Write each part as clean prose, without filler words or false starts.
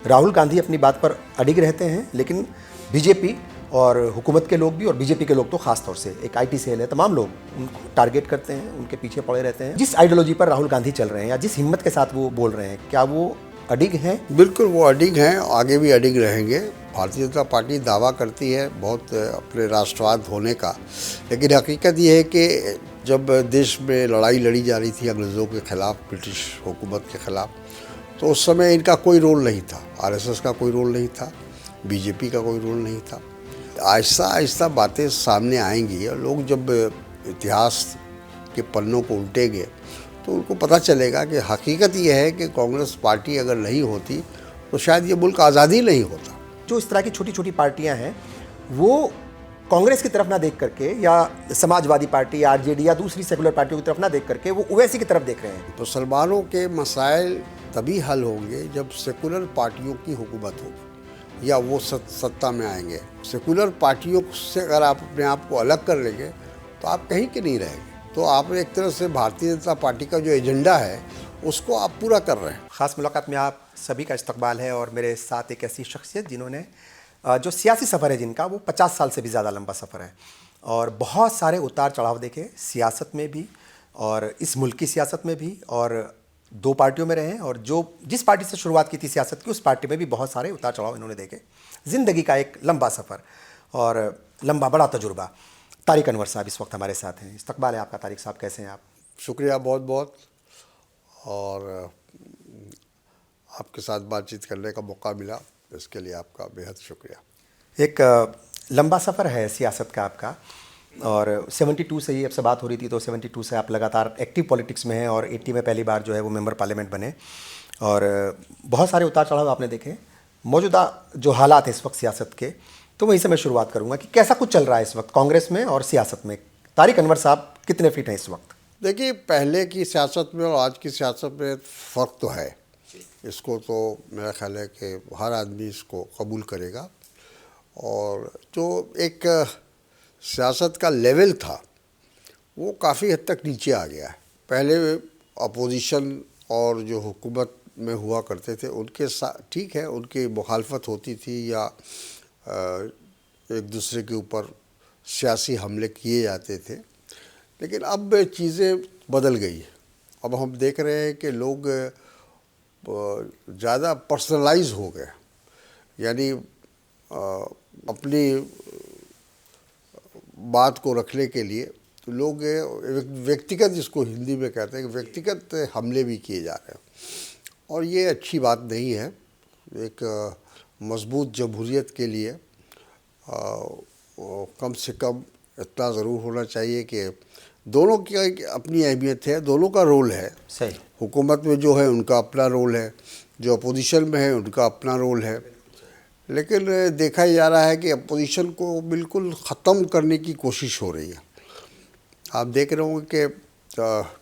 राहुल गांधी अपनी बात पर अडिग रहते हैं, लेकिन बीजेपी और हुकूमत के लोग भी और बीजेपी के लोग तो खास तौर से एक आईटी सेल है, तमाम लोग उनको टारगेट करते हैं, उनके पीछे पड़े रहते हैं। जिस आइडियोलॉजी पर राहुल गांधी चल रहे हैं या जिस हिम्मत के साथ वो बोल रहे हैं, क्या वो अडिग हैं? बिल्कुल वो अडिग हैं, आगे भी अडिग रहेंगे। भारतीय जनता पार्टी दावा करती है बहुत अपने राष्ट्रवाद होने का, लेकिन हकीकत ये है कि जब देश में लड़ाई लड़ी जा रही थी अंग्रेज़ों के ख़िलाफ़, ब्रिटिश हुकूमत के ख़िलाफ़, तो उस समय इनका कोई रोल नहीं था। आरएसएस का कोई रोल नहीं था, बीजेपी का कोई रोल नहीं था। आहिस्ता आहिस्ता बातें सामने आएंगी और लोग जब इतिहास के पन्नों को उल्टेंगे तो उनको पता चलेगा कि हकीकत ये है कि कांग्रेस पार्टी अगर नहीं होती तो शायद ये मुल्क आज़ादी नहीं होता। जो इस तरह की छोटी छोटी पार्टियां हैं वो कांग्रेस की तरफ ना देख करके या समाजवादी पार्टी, आरजेडी या दूसरी सेकुलर पार्टियों की तरफ ना देख करके वो ओवैसी की तरफ देख रहे हैं। मुसलमानों के मसाइल तभी हल होंगे जब सेकुलर पार्टियों की हुकूमत होगी या वो सत्ता में आएंगे। सेकुलर पार्टियों से अगर आप अपने आप को अलग कर लेंगे तो आप कहीं के नहीं रहेंगे। तो आप एक तरह से भारतीय जनता पार्टी का जो एजेंडा है उसको आप पूरा कर रहे हैं। ख़ास मुलाकात में आप सभी का इस्तकबाल है और मेरे साथ एक ऐसी शख्सियत जिन्होंने जो सियासी सफ़र है जिनका वो 50 साल से भी ज़्यादा लंबा सफ़र है और बहुत सारे उतार चढ़ाव देखे, सियासत में भी और इस मुल्क की सियासत में भी, और दो पार्टियों में रहे और जो जिस पार्टी से शुरुआत की थी सियासत की उस पार्टी में भी बहुत सारे उतार चढ़ाव इन्होंने देखे। ज़िंदगी का एक लंबा सफ़र और लंबा बड़ा तजुर्बा। तारिक अनवर साहब इस वक्त हमारे साथ हैं। इस्तकबाल है आपका तारिक साहब, कैसे हैं आप? शुक्रिया बहुत बहुत, और आपके साथ बातचीत करने का मौका मिला, इसके लिए आपका बेहद शुक्रिया। एक लंबा सफ़र है सियासत का आपका और 72 से ही आपसे बात हो रही थी, तो 72 से आप लगातार एक्टिव पॉलिटिक्स में हैं और 80 में पहली बार जो है वो मेंबर पार्लियामेंट बने और बहुत सारे उतार चढ़ाव आपने देखे। मौजूदा जो हालात हैं इस वक्त सियासत के, तो वहीं से मैं शुरुआत करूंगा कि कैसा कुछ चल रहा है इस वक्त कांग्रेस में और सियासत में। तारिक अनवर साहब कितने फिट हैं इस वक्त? देखिए, पहले की सियासत में और आज की सियासत में फ़र्क तो है, इसको तो मेरा ख्याल है कि हर आदमी इसको कबूल करेगा। और जो एक सियासत का लेवल था वो काफ़ी हद तक नीचे आ गया है। पहले अपोजिशन और जो हुकूमत में हुआ करते थे उनके साथ ठीक है, उनकी मुखालफत होती थी या एक दूसरे के ऊपर सियासी हमले किए जाते थे, लेकिन अब चीज़ें बदल गई है। अब हम देख रहे हैं कि लोग ज़्यादा पर्सनलाइज हो गए, यानी अपनी बात को रखने के लिए तो लोग व्यक्तिगत, जिसको हिंदी में कहते हैं, व्यक्तिगत हमले भी किए जा रहे हैं और ये अच्छी बात नहीं है। एक मजबूत जमहूरियत के लिए कम से कम इतना ज़रूर होना चाहिए कि दोनों की अपनी अहमियत है, दोनों का रोल है। सही, हुकूमत में जो है उनका अपना रोल है, जो अपोजिशन में है उनका अपना रोल है, लेकिन देखा जा रहा है कि अपोजिशन को बिल्कुल ख़त्म करने की कोशिश हो रही है। आप देख रहे होंगे कि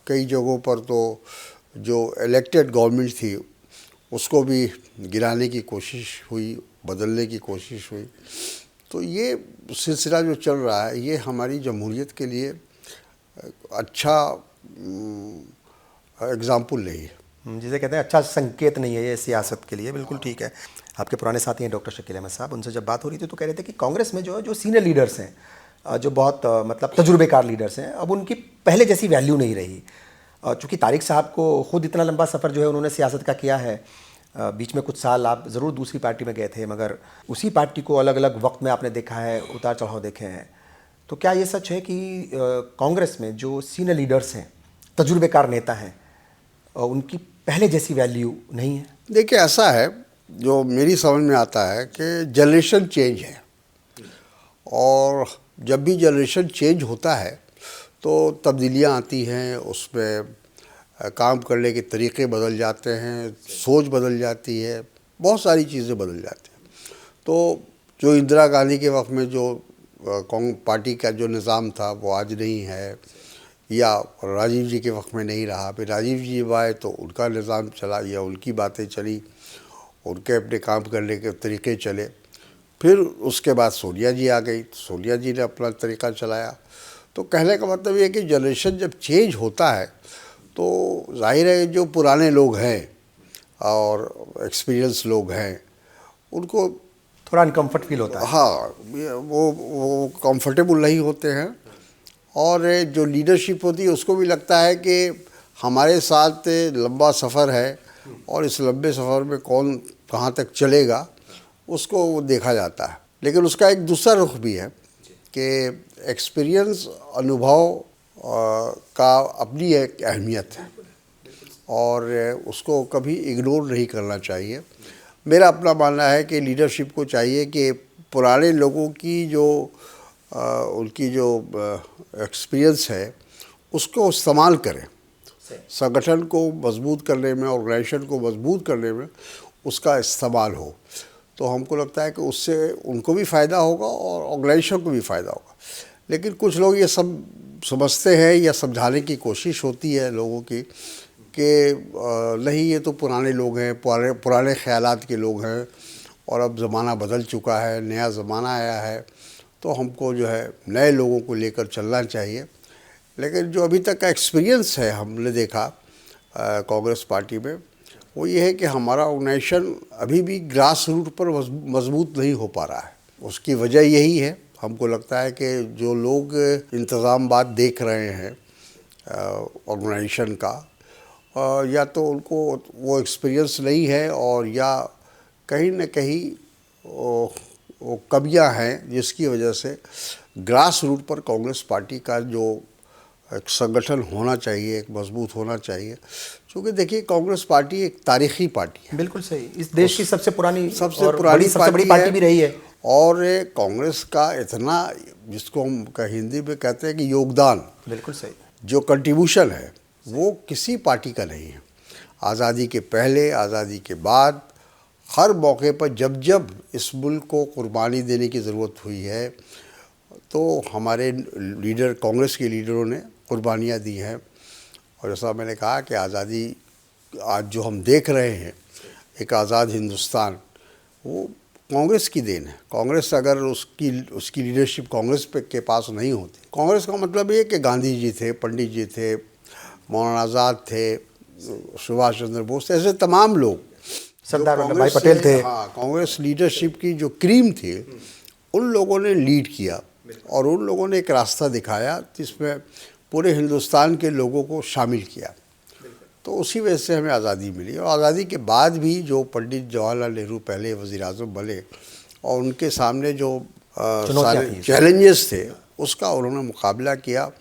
कई जगहों पर तो जो इलेक्टेड गवर्नमेंट थी उसको भी गिराने की कोशिश हुई, बदलने की कोशिश हुई। तो ये सिलसिला जो चल रहा है ये हमारी जमहूरियत के लिए अच्छा एग्ज़ाम्पल नहीं है, जिसे कहते हैं अच्छा संकेत नहीं है ये सियासत के लिए। बिल्कुल ठीक है। आपके पुराने साथी हैं डॉक्टर शकील अहमद साहब, उनसे जब बात हो रही थी तो कह रहे थे कि कांग्रेस में जो सीनियर लीडर्स हैं, जो बहुत मतलब तजुर्बेकार लीडर्स हैं, अब उनकी पहले जैसी वैल्यू नहीं रही। चूँकि तारिक साहब को खुद इतना लंबा सफ़र जो है उन्होंने सियासत का किया है, बीच में कुछ साल आप ज़रूर दूसरी पार्टी में गए थे, मगर उसी पार्टी को अलग अलग वक्त में आपने देखा है, उतार चढ़ाव देखे हैं। तो क्या ये सच है कि कांग्रेस में जो सीनियर लीडर्स हैं, तजुर्बेकार नेता हैं, उनकी पहले जैसी वैल्यू नहीं है? देखिए, ऐसा है, जो मेरी समझ में आता है कि जनरेशन चेंज है और जब भी जनरेशन चेंज होता है तो तब्दीलियाँ आती हैं, उसमें काम करने के तरीक़े बदल जाते हैं, सोच बदल जाती है, बहुत सारी चीज़ें बदल जाती हैं। तो जो इंदिरा गांधी के वक्त में जो पार्टी का जो निज़ाम था वो आज नहीं है, या राजीव जी के वक्त में नहीं रहा। फिर राजीव जी जब आए तो उनका निज़ाम चला या उनकी बातें चली, उनके अपने काम करने के तरीक़े चले। फिर उसके बाद सोनिया जी आ गई, सोनिया जी ने अपना तरीक़ा चलाया। तो कहने का मतलब ये कि जनरेशन जब चेंज होता है तो जाहिर है जो पुराने लोग हैं और एक्सपीरियंस लोग हैं उनको थोड़ा अनकम्फर्ट फील होता है। हाँ, वो कंफर्टेबल नहीं होते हैं। और जो लीडरशिप होती है उसको भी लगता है कि हमारे साथ लंबा सफ़र है और इस लंबे सफ़र में कौन कहाँ तक चलेगा उसको वो देखा जाता है। लेकिन उसका एक दूसरा रुख भी है कि एक्सपीरियंस, अनुभव का अपनी एक अहमियत है और उसको कभी इग्नोर नहीं करना चाहिए। मेरा अपना मानना है कि लीडरशिप को चाहिए कि पुराने लोगों की जो उनकी जो एक्सपीरियंस है उसको इस्तेमाल करें, संगठन को मजबूत करने में, ऑर्गेनाइजेशन को मजबूत करने में उसका इस्तेमाल हो। तो हमको लगता है कि उससे उनको भी फ़ायदा होगा और ऑर्गेनाइजेशन को भी फ़ायदा होगा। लेकिन कुछ लोग ये सब समझते हैं या समझाने की कोशिश होती है लोगों की कि नहीं, ये तो पुराने लोग हैं, पुराने ख़यालात के लोग हैं और अब ज़माना बदल चुका है, नया ज़माना आया है, तो हमको जो है नए लोगों को लेकर चलना चाहिए। लेकिन जो अभी तक का एक्सपीरियंस है हमने देखा कांग्रेस पार्टी में, वो ये है कि हमारा ऑर्गेनाइजेशन अभी भी ग्रास रूट पर मजबूत नहीं हो पा रहा है। उसकी वजह यही है, हमको लगता है कि जो लोग इंतज़ामात देख रहे हैं ऑर्गेनाइजेशन का, या तो उनको वो एक्सपीरियंस नहीं है और या कहीं न कहीं वो कमियां हैं जिसकी वजह से ग्रास रूट पर कांग्रेस पार्टी का जो एक संगठन होना चाहिए, एक मजबूत होना चाहिए। क्योंकि देखिए, कांग्रेस पार्टी एक तारीखी पार्टी है। बिल्कुल सही, इस देश की सबसे पुरानी सबसे बड़ी पार्टी भी रही है। और कांग्रेस का इतना, जिसको हम हिंदी में कहते हैं कि योगदान, बिल्कुल सही, जो कंट्रीब्यूशन है वो किसी पार्टी का नहीं है। आज़ादी के पहले, आज़ादी के बाद, हर मौके पर जब जब इस मुल्क को कुर्बानी देने की ज़रूरत हुई है तो हमारे लीडर, कांग्रेस के लीडरों ने कुर्बानियाँ दी हैं। और जैसा मैंने कहा कि आज़ादी आज जो हम देख रहे हैं, एक आज़ाद हिंदुस्तान, वो कांग्रेस की देन है। कांग्रेस, अगर उसकी लीडरशिप कांग्रेस के पास नहीं होती, कांग्रेस का मतलब ये कि गांधी जी थे, पंडित जी थे, मौलाना आज़ाद थे, सुभाष चंद्र बोस, ऐसे तमाम लोग, सरदार वल्लभ भाई पटेल थे। हाँ, कांग्रेस लीडरशिप की जो क्रीम थी, उन लोगों ने लीड किया और उन लोगों ने एक रास्ता दिखाया जिसमें पूरे हिंदुस्तान के लोगों को शामिल किया। तो उसी वजह से हमें आज़ादी मिली। और आज़ादी के बाद भी जो पंडित जवाहरलाल नेहरू पहले वज़ीर आज़म बने और उनके सामने जो सारे चैलेंजेस थे, उसका उन्होंने मुकाबला किया।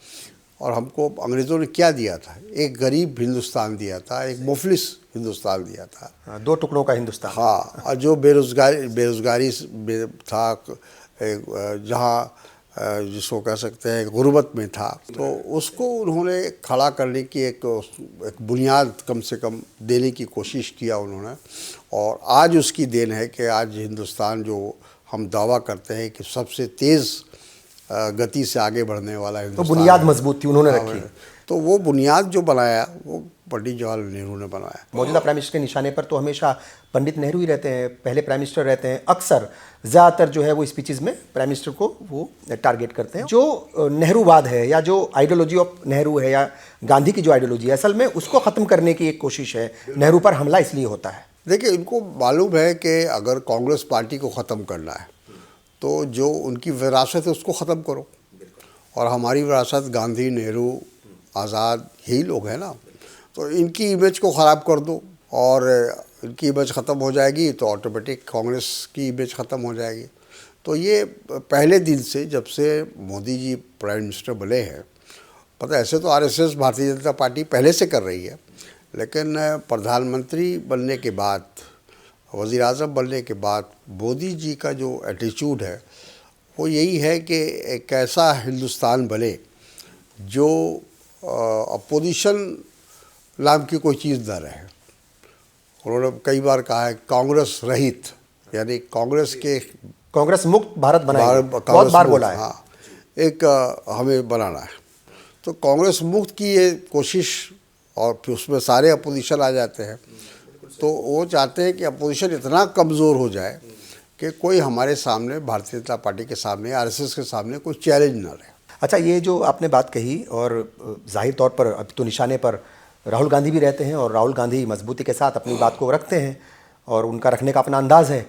और हमको अंग्रेज़ों ने क्या दिया था? एक गरीब हिंदुस्तान दिया था, एक मुफलिस हिंदुस्तान दिया था, दो टुकड़ों का हिंदुस्तान। हाँ, और जो बेरोज़गारी था, जहाँ जिसको कह सकते हैं गुर्बत में था, तो उसको उन्होंने खड़ा करने की एक बुनियाद कम से कम देने की कोशिश किया उन्होंने। और आज उसकी देन है कि आज हिंदुस्तान, जो हम दावा करते हैं कि सबसे तेज़ गति से आगे बढ़ने वाला हिंदुस्तान, तो बुनियाद मजबूत थी, उन्होंने रखी। तो वो बुनियाद जो बनाया वो पंडित जवाहरलाल नेहरू ने बनाया। मौजूदा प्राइम मिनिस्टर के निशाने पर तो हमेशा पंडित नेहरू ही रहते हैं, पहले प्राइम मिनिस्टर रहते हैं। अक्सर ज़्यादातर जो है वो स्पीचेस में प्राइम मिनिस्टर को वो टारगेट करते हैं। जो नेहरूवाद है या जो आइडियोलॉजी ऑफ नेहरू है या गांधी की जो आइडियोलॉजी है, असल में उसको ख़त्म करने की एक कोशिश है। नेहरू पर हमला इसलिए होता है। देखिए, इनको मालूम है कि अगर कांग्रेस पार्टी को ख़त्म करना है तो जो उनकी विरासत है उसको ख़त्म करो। और हमारी विरासत गांधी, नेहरू, आज़ाद, यही लोग हैं ना। तो इनकी इमेज को ख़राब कर दो और इनकी इमेज ख़त्म हो जाएगी तो ऑटोमेटिक कांग्रेस की इमेज ख़त्म हो जाएगी। तो ये पहले दिन से, जब से मोदी जी प्राइम मिनिस्टर बने हैं, पता, ऐसे तो आरएसएस, भारतीय जनता पार्टी पहले से कर रही है, लेकिन प्रधानमंत्री बनने के बाद, वज़ीर आज़म बनने के बाद मोदी जी का जो एटीट्यूड है वो यही है कि एक ऐसा हिंदुस्तान बने जो अपोजिशन नाम की कोई चीज़ न रहे। उन्होंने कई बार कहा है कांग्रेस रहित, यानी कांग्रेस मुक्त भारत बनाएंगे, बहुत बार बोला है। हाँ, एक हमें बनाना है। तो कांग्रेस मुक्त की ये कोशिश, और फिर उसमें सारे अपोजिशन आ जाते हैं। तो वो चाहते हैं कि अपोजिशन इतना कमज़ोर हो जाए कि कोई हमारे सामने, भारतीय जनता पार्टी के सामने, आरएसएस के सामने कोई चैलेंज ना रहे। अच्छा, ये जो आपने बात कही, और जाहिर तौर पर अब तो निशाने पर राहुल गांधी भी रहते हैं और राहुल गांधी मजबूती के साथ अपनी बात को रखते हैं और उनका रखने का अपना अंदाज़ है।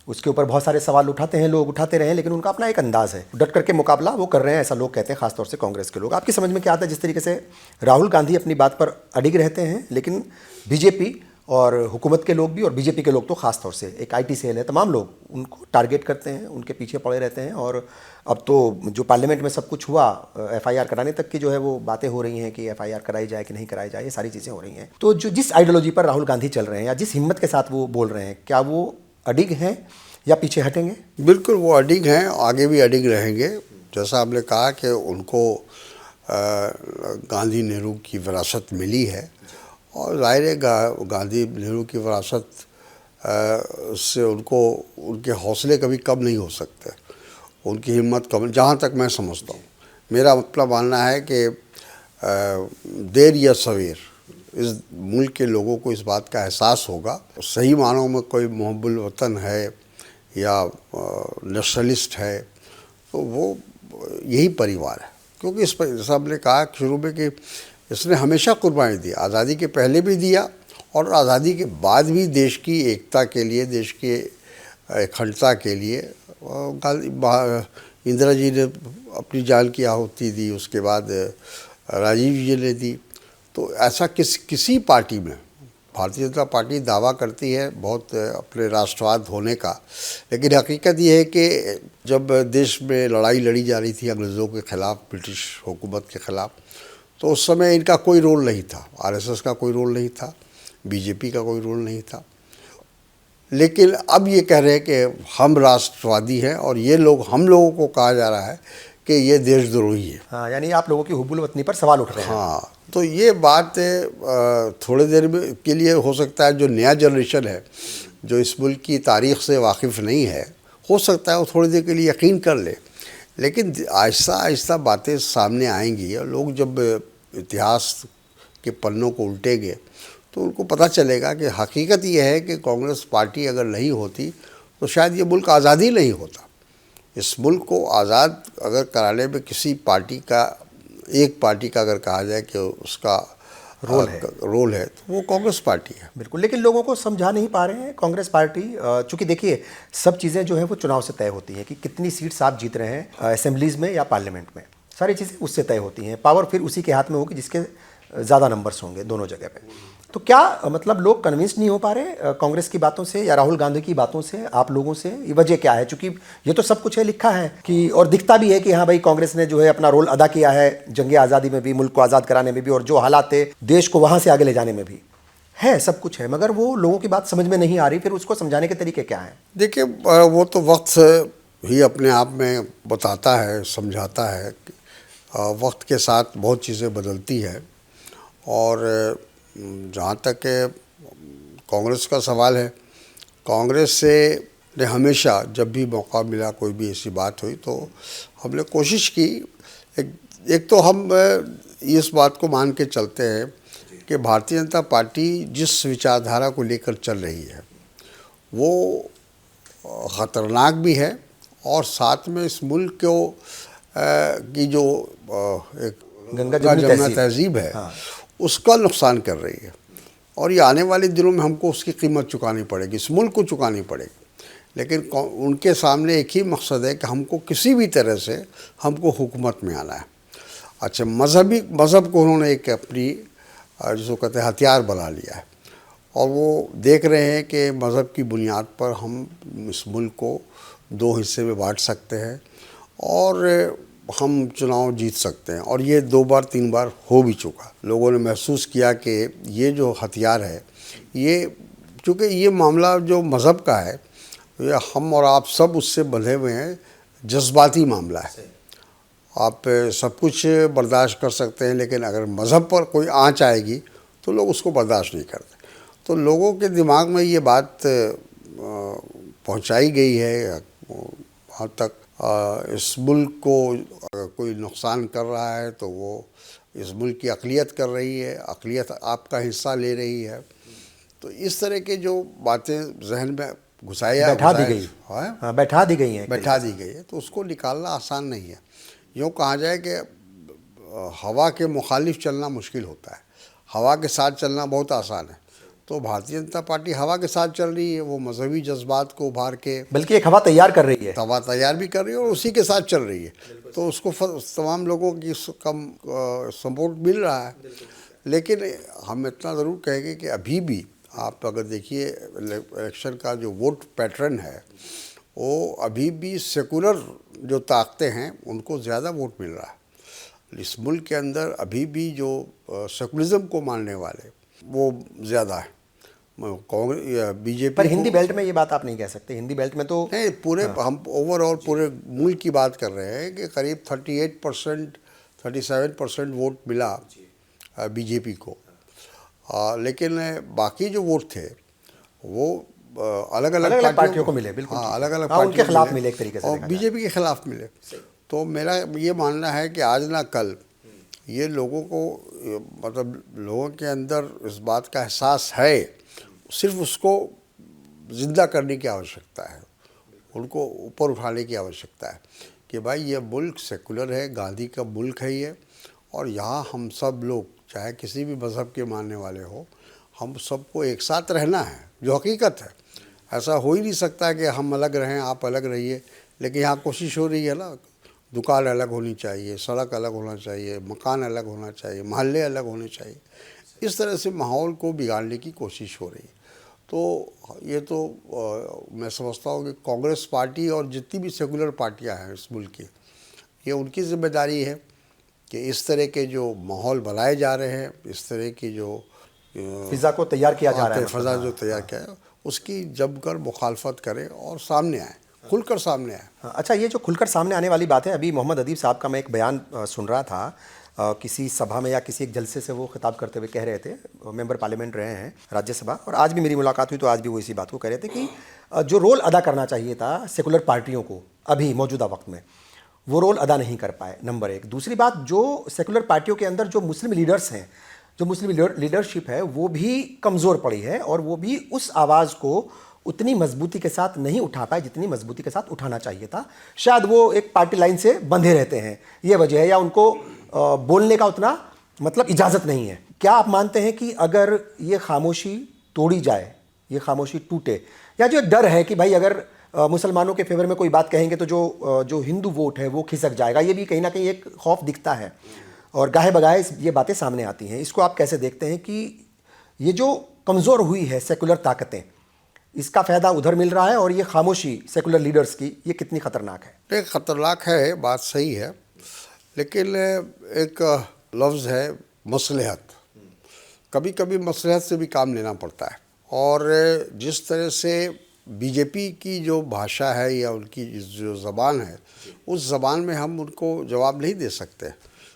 उसके ऊपर बहुत सारे सवाल उठाते हैं लोग, उठाते रहे, लेकिन उनका अपना एक अंदाज है, डट करके मुकाबला वो कर रहे हैं, ऐसा लोग कहते हैं, खासतौर से कांग्रेस के लोग। आपकी समझ में क्या आता है जिस तरीके से राहुल गांधी अपनी बात पर अडिग रहते हैं, लेकिन बीजेपी और हुकूमत के लोग भी और बीजेपी के लोग तो खास तौर से एक आईटी सेल है, तमाम लोग उनको टारगेट करते हैं, उनके पीछे पड़े रहते हैं। और अब तो जो पार्लियामेंट में सब कुछ हुआ, एफआईआर कराने तक की जो है वो बातें हो रही हैं कि एफआईआर कराई जाए कि नहीं कराई जाए, ये सारी चीज़ें हो रही हैं। तो जो जिस आइडियोलॉजी पर राहुल गांधी चल रहे हैं या जिस हिम्मत के साथ वो बोल रहे हैं, क्या वो अडिग हैं या पीछे हटेंगे? बिल्कुल वो अडिग हैं, आगे भी अडिग रहेंगे। जैसा आपने कहा कि उनको गांधी नेहरू की विरासत मिली है, और ज़ाहिर है गांधी नेहरू की विरासत से उनको उनके हौसले कभी कम नहीं हो सकते, उनकी हिम्मत कम, जहाँ तक मैं समझता हूँ। मेरा मतलब मानना है कि देर या सवेर इस मुल्क के लोगों को इस बात का एहसास होगा, सही मानों में कोई मुहब्बुल वतन है या नेशनलिस्ट है तो वो यही परिवार है। क्योंकि इस पर जैसा आपने कहा शुरू में कि इसने हमेशा कुर्बानी दी, आज़ादी के पहले भी दिया और आज़ादी के बाद भी देश की एकता के लिए, देश की अखंडता के लिए। इंदिरा जी ने अपनी जान की आहुति दी, उसके बाद राजीव जी ने दी। तो ऐसा किसी पार्टी में, भारतीय जनता पार्टी दावा करती है बहुत अपने राष्ट्रवाद होने का, लेकिन हकीकत ये है कि जब देश में लड़ाई लड़ी जा रही थी अंग्रेज़ों के ख़िलाफ़, ब्रिटिश हुकूमत के ख़िलाफ़, तो उस समय इनका कोई रोल नहीं था, आरएसएस का कोई रोल नहीं था, बीजेपी का कोई रोल नहीं था। लेकिन अब ये कह रहे हैं कि हम राष्ट्रवादी हैं और ये लोग, हम लोगों को कहा जा रहा है कि ये देशद्रोही है। हाँ, यानी आप लोगों की हुब्बुल वतनी पर सवाल उठ रहे हैं। हाँ, तो ये बात थोड़ी देर में के लिए हो सकता है, जो नया जनरेशन है जो इस मुल्क की तारीख़ से वाकिफ़ नहीं है, हो सकता है वो थोड़ी देर के लिए यकीन कर ले, लेकिन आहिस्ता आहिस्ता बातें सामने आएंगी और लोग जब इतिहास के पन्नों को उल्टेंगे तो उनको पता चलेगा कि हकीकत ये है कि कांग्रेस पार्टी अगर नहीं होती तो शायद ये मुल्क आज़ाद ही नहीं होता। इस मुल्क को आज़ाद अगर कराने में किसी पार्टी का, एक पार्टी का अगर कहा जाए कि उसका रोल है तो वो कांग्रेस पार्टी है। बिल्कुल, लेकिन लोगों को समझा नहीं पा रहे हैं कांग्रेस पार्टी। चूंकि देखिए, सब चीज़ें जो हैं वो चुनाव से तय होती हैं कि कितनी सीट्स आप जीत रहे हैं असेंबलीज़ में या पार्लियामेंट में, सारी चीज़ें उससे तय होती हैं। पावर फिर उसी के हाथ में होगी जिसके ज़्यादा नंबर्स होंगे दोनों जगह पे। तो क्या मतलब लोग कन्विंस नहीं हो पा रहे कांग्रेस की बातों से या राहुल गांधी की बातों से, आप लोगों से? ये वजह क्या है? चूंकि ये तो सब कुछ है, लिखा है कि, और दिखता भी है कि हाँ भाई, कांग्रेस ने जो है अपना रोल अदा किया है जंग आज़ादी में भी, मुल्क को आज़ाद कराने में भी, और जो हालात थे देश को वहाँ से आगे ले जाने में भी है, सब कुछ है, मगर वो लोगों की बात समझ में नहीं आ रही। फिर उसको समझाने के तरीके क्या हैं? देखिए, वो तो वक्त ही अपने आप में बताता है, समझाता है। वक्त के साथ बहुत चीज़ें बदलती है, और जहाँ तक कांग्रेस का सवाल है, कांग्रेस से ने हमेशा जब भी मौका मिला, कोई भी ऐसी बात हुई तो हमने कोशिश की। एक तो हम इस बात को मान के चलते हैं कि भारतीय जनता पार्टी जिस विचारधारा को लेकर चल रही है वो ख़तरनाक भी है, और साथ में इस मुल्क को की जो एक गंगा जमुना तहजीब है, हाँ, उसका नुकसान कर रही है। और ये आने वाले दिनों में हमको उसकी कीमत चुकानी पड़ेगी, इस मुल्क को चुकानी पड़ेगी। लेकिन उनके सामने एक ही मकसद है कि हमको किसी भी तरह से हमको हुकूमत में आना है। अच्छा, मज़हब को उन्होंने एक अपनी जिसको कहते हैं हथियार बना लिया है, और वो देख रहे हैं कि मज़हब की बुनियाद पर हम इस मुल्क को दो हिस्से में बांट सकते हैं और हम चुनाव जीत सकते हैं। और ये 2 बार 3 बार हो भी चुका। लोगों ने महसूस किया कि ये जो हथियार है, ये चूँकि ये मामला जो मज़हब का है, ये हम और आप सब उससे बंधे हुए हैं, जज्बाती मामला है। आप सब कुछ बर्दाश्त कर सकते हैं, लेकिन अगर मज़हब पर कोई आँच आएगी तो लोग उसको बर्दाश्त नहीं करते। तो लोगों के दिमाग में ये बात पहुंचाई गई है वहाँ तक, इस मुल्क को अगर कोई नुकसान कर रहा है तो वो इस मुल्क की अक़लियत कर रही है, अक़लियत आपका हिस्सा ले रही है। तो इस तरह के जो बातें जहन में बैठा दी गई है, तो उसको निकालना आसान नहीं है। यूँ कहा जाए कि हवा के मुखालिफ चलना मुश्किल होता है, हवा के साथ चलना बहुत आसान है। तो भारतीय जनता पार्टी हवा के साथ चल रही है, वो मजहबी जज्बात को उभार के बल्कि एक हवा तैयार कर रही है। तवा तैयार भी कर रही है और उसी के साथ चल रही है, तो उसको तमाम लोगों की कम सपोर्ट मिल रहा है। लेकिन हम इतना ज़रूर कहेंगे कि अभी भी आप अगर देखिए इलेक्शन का जो वोट पैटर्न है, वो अभी भी सेकुलर जो ताकतें हैं उनको ज़्यादा वोट मिल रहा है। इस मुल्क के अंदर अभी भी जो सेकुलरिज्म को मानने वाले वो ज़्यादा है। कांग्रेस या बीजेपी पर हिंदी बेल्ट में ये बात आप नहीं कह सकते। हिंदी बेल्ट में तो नहीं, पूरे हम ओवरऑल पूरे मुल्क की बात कर रहे हैं कि करीब 38% 37% वोट मिला बीजेपी को। लेकिन बाकी जो वोट थे वो अलग अलग पार्टियों को मिले। बिल्कुल हाँ, अलग अलग उनके खिलाफ मिले एक तरीके से और बीजेपी के खिलाफ मिले। तो मेरा ये मानना है कि आज ना कल ये लोगों को मतलब लोगों के अंदर इस बात का एहसास है, सिर्फ उसको ज़िंदा करने की आवश्यकता है, उनको ऊपर उठाने की आवश्यकता है कि भाई ये मुल्क सेकुलर है, गांधी का मुल्क है ये, और यहाँ हम सब लोग चाहे किसी भी मज़हब के मानने वाले हो, हम सबको एक साथ रहना है, जो हकीकत है। ऐसा हो ही नहीं सकता कि हम अलग रहें, आप अलग रहिए। लेकिन यहाँ कोशिश हो रही है ना, दुकान अलग होनी चाहिए, सड़क अलग होना चाहिए, मकान अलग होना चाहिए, मोहल्ले अलग होने चाहिए। इस तरह से माहौल को बिगाड़ने की कोशिश हो रही है। तो ये तो मैं समझता हूँ कि कांग्रेस पार्टी और जितनी भी सेकुलर पार्टियाँ हैं इस मुल्क की, ये उनकी ज़िम्मेदारी है कि इस तरह के जो माहौल बनाए जा रहे हैं, इस तरह की जो फिजा को तैयार किया जा रहा है, फ़ज़ा जो तैयार किया है, उसकी जमकर मुखालफत करें और सामने आए, खुलकर सामने आए। अच्छा, ये जो खुलकर सामने आने वाली बात है, अभी मोहम्मद अदीब साहब का मैं एक बयान सुन रहा था, किसी सभा में या किसी एक जलसे से वो खिताब करते हुए कह रहे थे, मेंबर पार्लियामेंट रहे हैं राज्यसभा, और आज भी मेरी मुलाकात हुई तो आज भी वो इसी बात को कह रहे थे कि जो रोल अदा करना चाहिए था सेकुलर पार्टियों को अभी मौजूदा वक्त में, वो रोल अदा नहीं कर पाए, नंबर एक। दूसरी बात, जो सेकुलर पार्टियों के अंदर जो मुस्लिम लीडर्स हैं, जो मुस्लिम लीडरशिप है, वो भी कमज़ोर पड़ी है और वो भी उस आवाज़ को उतनी मजबूती के साथ नहीं उठा पाए जितनी मजबूती के साथ उठाना चाहिए था। शायद वो एक पार्टी लाइन से बंधे रहते हैं, ये वजह है, या उनको बोलने का उतना मतलब इजाज़त नहीं है। क्या आप मानते हैं कि अगर ये खामोशी तोड़ी जाए, ये खामोशी टूटे, या जो डर है कि भाई अगर मुसलमानों के फेवर में कोई बात कहेंगे तो जो हिंदू वोट है वो खिसक जाएगा, ये भी कहीं ना कहीं एक खौफ दिखता है और गाहे बगाहे ये बातें सामने आती हैं, इसको आप कैसे देखते हैं कि ये जो कमज़ोर हुई है सेकुलर ताकतें, इसका फ़ायदा उधर मिल रहा है और ये खामोशी सेकुलर लीडर्स की ये कितनी ख़तरनाक है? एक ख़तरनाक है, बात सही है, लेकिन एक लफ्ज़ है मसलहत। कभी कभी मसलहत से भी काम लेना पड़ता है, और जिस तरह से बीजेपी की जो भाषा है या उनकी जो ज़बान है, उस ज़बान में हम उनको जवाब नहीं दे सकते,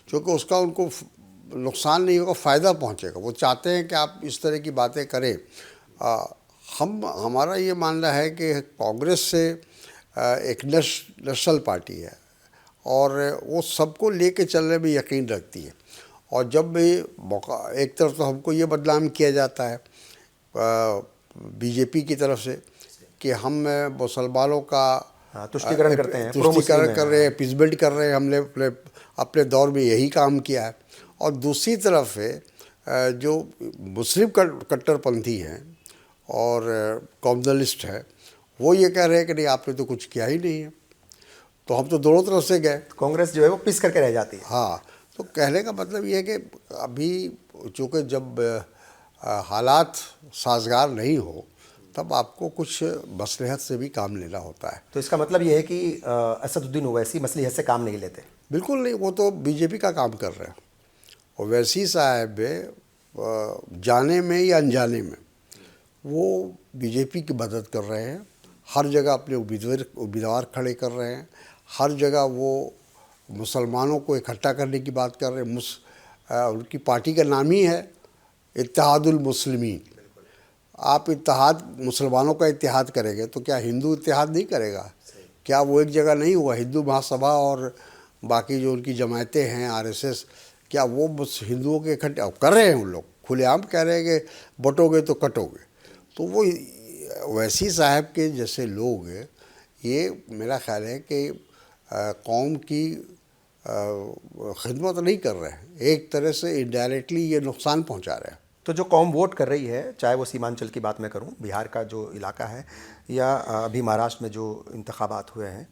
क्योंकि उसका उनको नुकसान नहीं होगा, फ़ायदा पहुंचेगा। वो चाहते हैं कि आप इस तरह की बातें करें। हमारा ये मानना है कि कांग्रेस से एक नेशनल पार्टी है और वो सबको लेके चलने में यकीन रखती है, और जब भी मौका, एक तरफ तो हमको ये बदनाम किया जाता है बीजेपी की तरफ से कि हम मुसलमानों का तुष्टीकरण करते हैं, तुष्टीकरण कर रहे हैं, पीस बिल्ड कर रहे हैं, हमने अपने दौर में यही काम किया है। और दूसरी तरफ है जो मुस्लिम कट्टरपंथी हैं और कॉम्युनलिस्ट है, वो ये कह रहे हैं कि नहीं आपने तो कुछ किया ही नहीं है। तो हम तो दोनों तरफ से गए, कांग्रेस जो है वो पिस करके रह जाती है। हाँ, तो कहने का मतलब ये है कि अभी चूँकि जब हालात साजगार नहीं हो तब आपको कुछ मसलहत से भी काम लेना होता है। तो इसका मतलब ये है कि असदुद्दीन ओवैसी मसलहत से काम नहीं लेते? बिल्कुल नहीं, वो तो बीजेपी का काम कर रहे हैं। ओवैसी साहब जाने में या अनजाने में वो बीजेपी की मदद कर रहे हैं, हर जगह अपने उम्मीदवार खड़े कर रहे हैं, हर जगह वो मुसलमानों को इकट्ठा करने की बात कर रहे हैं। उनकी पार्टी का नाम ही है इत्तेहादुल मुस्लिमीन। आप इत्तेहाद, मुसलमानों का इत्तेहाद करेंगे तो क्या हिंदू इत्तेहाद नहीं करेगा? क्या वो एक जगह नहीं हुआ? हिंदू महासभा और बाकी जो उनकी जमायतें हैं आरएसएस, क्या वो हिंदुओं के इकट्ठे कर रहे हैं? उन लोग खुलेआम कह रहे हैं कि बटोगे तो कटोगे। तो वो वैसी साहब के जैसे लोग, ये मेरा ख्याल है कि कौम की खिदमत नहीं कर रहे हैं, एक तरह से इनडायरेक्टली ये नुकसान पहुंचा रहे हैं। तो जो कौम वोट कर रही है, चाहे वो सीमांचल की बात मैं करूं, बिहार का जो इलाका है, या अभी महाराष्ट्र में जो इंतखाबात हुए हैं,